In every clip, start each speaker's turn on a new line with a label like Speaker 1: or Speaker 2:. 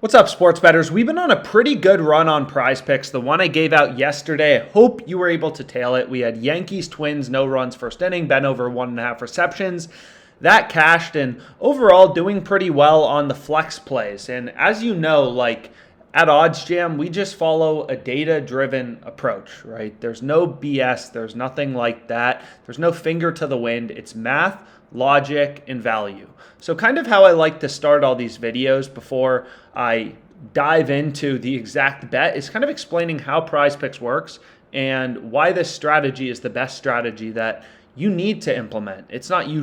Speaker 1: What's up, sports bettors? We've been on a pretty good run on PrizePicks. The one I gave out yesterday, I hope you were able to tail it. We had Yankees, Twins, no runs first inning, Ben over 1.5 receptions. That cashed, and overall doing pretty well on the flex plays. And as you know, at OddsJam, we just follow a data-driven approach, right? There's no BS. There's nothing like that. There's no finger to the wind. It's math, logic, and value. So kind of how I like to start all these videos before I dive into the exact bet is kind of explaining how PrizePicks works and why this strategy is the best strategy that you need to implement. It's not you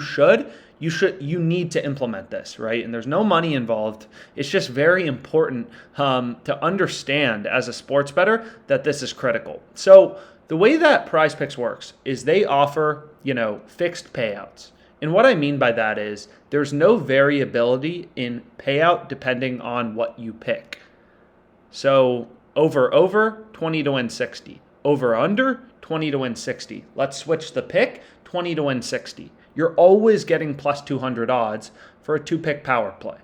Speaker 1: need to implement this, right? And there's no money involved. It's just very important to understand as a sports bettor that this is critical. So the way that PrizePicks works is they offer, fixed payouts. And what I mean by that is there's no variability in payout depending on what you pick. So over, 20 to win 60. Over, 20 to win 60. Let's switch the pick, 20 to win 60. You're always getting plus 200 odds for a two-pick power play.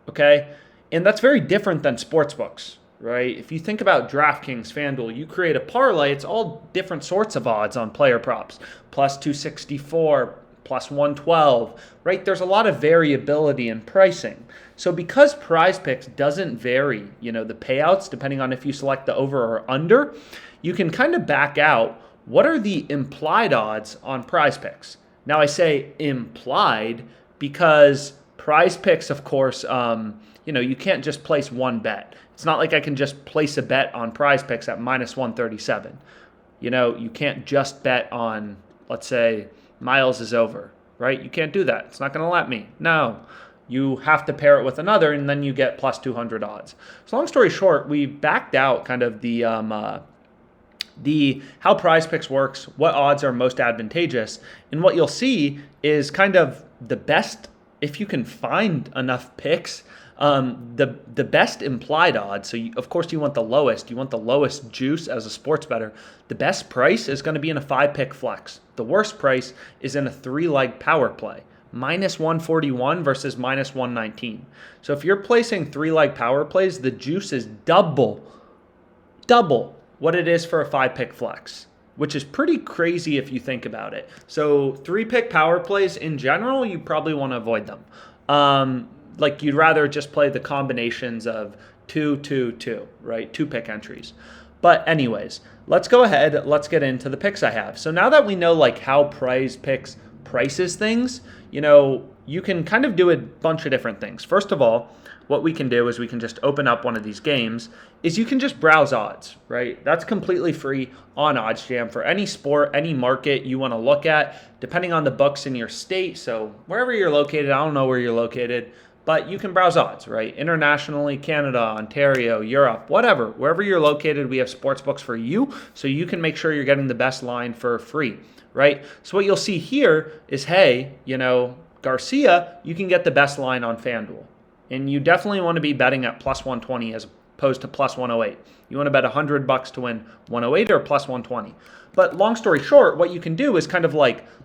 Speaker 1: Okay? And that's very different than sportsbooks, right? If you think about DraftKings, FanDuel, you create a parlay, it's all different sorts of odds on player props. Plus 264, plus 112, right? There's a lot of variability in pricing. So because PrizePicks doesn't vary, the payouts, depending on if you select the over or under, you can kind of back out what are the implied odds on PrizePicks. Now I say implied because PrizePicks, of course, you can't just place one bet. It's not like I can just place a bet on PrizePicks at minus 137. You can't just bet on, let's say, Miles is over, right? You can't do that. It's not going to let me. No. You have to pair it with another, and then you get plus 200 odds. So long story short, we backed out kind of the how PrizePicks works, what odds are most advantageous, and what you'll see is kind of the best, if you can find enough picks, the best implied odds. So of course you want the lowest. You want the lowest juice as a sports bettor. The best price is going to be in a 5-pick flex. The worst price is in a 3-leg power play. Minus 141 versus minus 119. So if you're placing 3-leg power plays, the juice is double what it is for a 5-pick flex, which is pretty crazy if you think about it. So 3-pick power plays in general, you probably want to avoid them. You'd rather just play the combinations of 2, right? 2-pick entries. But anyways, let's go ahead. Let's get into the picks I have. So now that we know how PrizePicks prices things, you can kind of do a bunch of different things. First of all, what we can do is we can just open up one of these games is you can just browse odds, right? That's completely free on OddsJam for any sport, any market you want to look at, depending on the books in your state. So wherever you're located, I don't know where you're located, but you can browse odds, right? Internationally, Canada, Ontario, Europe, whatever. Wherever you're located, we have sports books for you, so you can make sure you're getting the best line for free, right? So what you'll see here is, hey, Garcia, you can get the best line on FanDuel. And you definitely want to be betting at plus 120 as opposed to plus 108. You want to bet $100 to win 108 or plus 120. But long story short, what you can do is kind of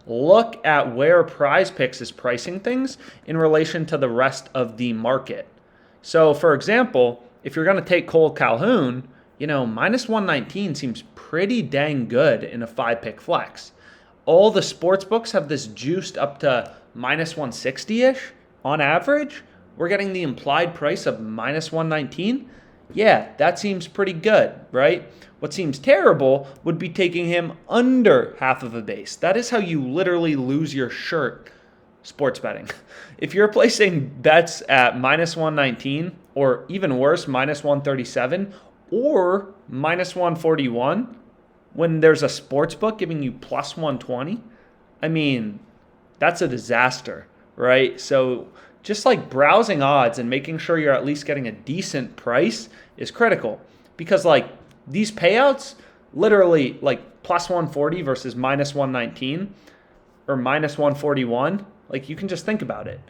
Speaker 1: look at where PrizePicks is pricing things in relation to the rest of the market. So for example, if you're going to take Cole Calhoun, minus 119 seems pretty dang good in a 5-pick flex. All the sports books have this juiced up to minus 160-ish on average. We're getting the implied price of minus 119. Yeah, that seems pretty good, right? What seems terrible would be taking him under half of a base. That is how you literally lose your shirt sports betting. If you're placing bets at minus 119 or even worse, minus 137 or minus 141 when there's a sports book giving you plus 120, that's a disaster, right? So just browsing odds and making sure you're at least getting a decent price is critical because these payouts literally plus 140 versus minus 119 or minus 141, you can just think about it.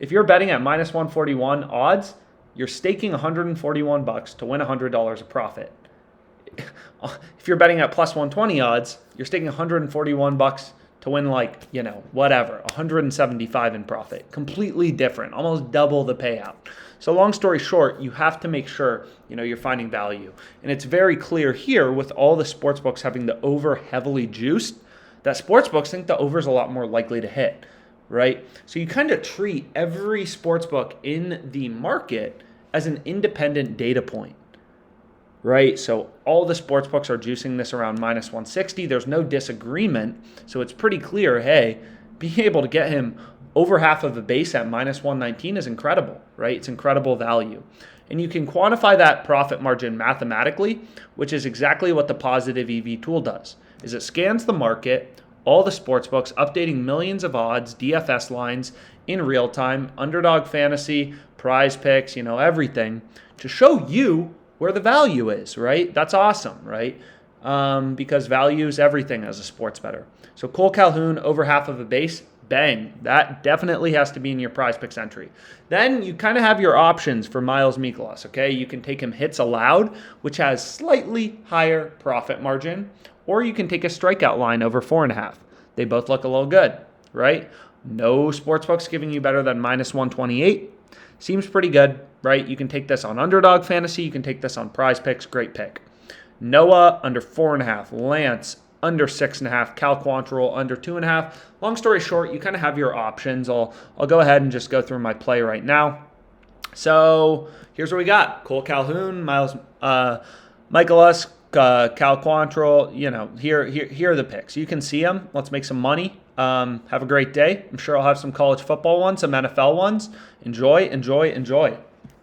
Speaker 1: If you're betting at minus 141 odds, you're staking $141 to win $100 of profit. If you're betting at plus 120 odds, you're staking $141 to win whatever, 175 in profit. Completely different, almost double the payout. So long story short, you have to make sure, you're finding value. And it's very clear here with all the sportsbooks having the over heavily juiced, that sportsbooks think the over is a lot more likely to hit, right? So you kind of treat every sportsbook in the market as an independent data point, right? So all the sportsbooks are juicing this around minus 160. There's no disagreement. So it's pretty clear, hey, being able to get him over half of a base at minus 119 is incredible, right? It's incredible value. And you can quantify that profit margin mathematically, which is exactly what the Positive EV tool does, is it scans the market, all the sports books, updating millions of odds, DFS lines in real time, Underdog Fantasy, PrizePicks, everything, to show you where the value is, right? That's awesome, right? Because value is everything as a sports bettor. So Cole Calhoun, over half of a base, bang. That definitely has to be in your PrizePicks entry. Then you kind of have your options for Miles Mikolas, okay? You can take him hits allowed, which has slightly higher profit margin, or you can take a strikeout line over 4.5. They both look a little good, right? No sportsbooks giving you better than minus 128. Seems pretty good, right? You can take this on Underdog Fantasy. You can take this on PrizePicks. Great pick. Noah, under 4.5. Lance, under 6.5. Cal Quantrill, under 2.5. Long story short, you kind of have your options. I'll go ahead and just go through my play right now. So here's what we got. Cole Calhoun, Miles Mikolas, Cal Quantrill, here are the picks. You can see them. Let's make some money. Have a great day. I'm sure I'll have some college football ones, some NFL ones. Enjoy.